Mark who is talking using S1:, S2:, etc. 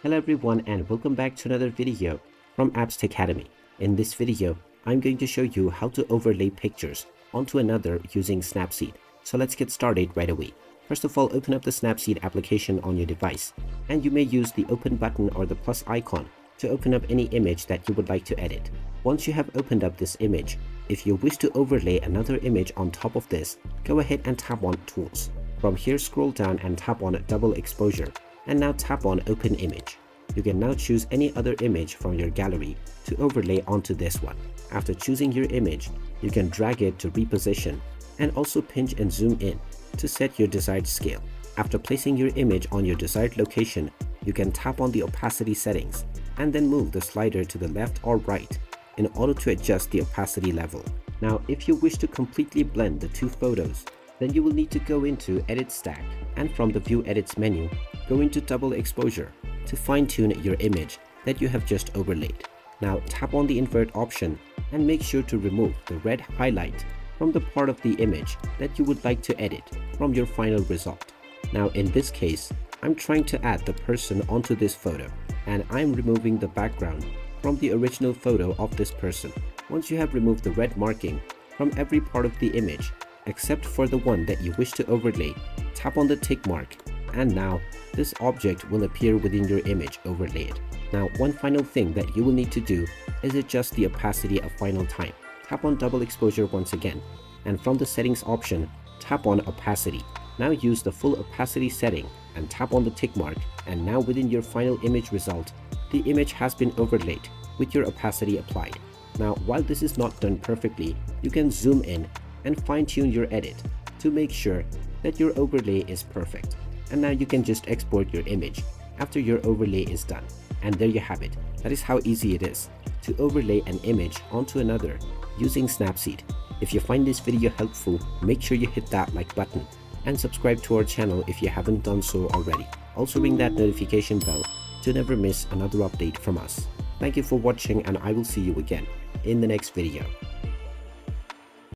S1: Hello everyone and welcome back to another video from Apps Academy. In this video, I'm going to show you how to overlay pictures onto another using Snapseed. So let's get started right away. First of all, open up the Snapseed application on your device, and you may use the open button or the plus icon to open up any image that you would like to edit. Once you have opened up this image, if you wish to overlay another image on top of this, go ahead and tap on Tools. From here, scroll down and tap on Double Exposure, and now tap on Open Image. You can now choose any other image from your gallery to overlay onto this one. After choosing your image, you can drag it to reposition and also pinch and zoom in to set your desired scale. After placing your image on your desired location, you can tap on the opacity settings and then move the slider to the left or right in order to adjust the opacity level. Now, if you wish to completely blend the two photos, then you will need to go into Edit Stack, and from the View Edits menu, go into Double Exposure to fine-tune your image that you have just overlaid. Now tap on the invert option and make sure to remove the red highlight from the part of the image that you would like to edit from your final result. Now in this case, I'm trying to add the person onto this photo, and I'm removing the background from the original photo of this person. Once you have removed the red marking from every part of the image, except for the one that you wish to overlay, tap on the tick mark, and now this object will appear within your image overlaid. Now one final thing that you will need to do is adjust the opacity a final time. Tap on Double Exposure once again, and from the settings option, tap on Opacity. Now use the full opacity setting and tap on the tick mark, and now within your final image result, the image has been overlaid with your opacity applied. Now while this is not done perfectly, you can zoom in and fine-tune your edit to make sure that your overlay is perfect. And now you can just export your image after your overlay is done. And there you have it. That is how easy it is to overlay an image onto another using Snapseed. If you find this video helpful, make sure you hit that like button and subscribe to our channel if you haven't done so already. Also ring that notification bell to never miss another update from us. Thank you for watching, and I will see you again in the next video.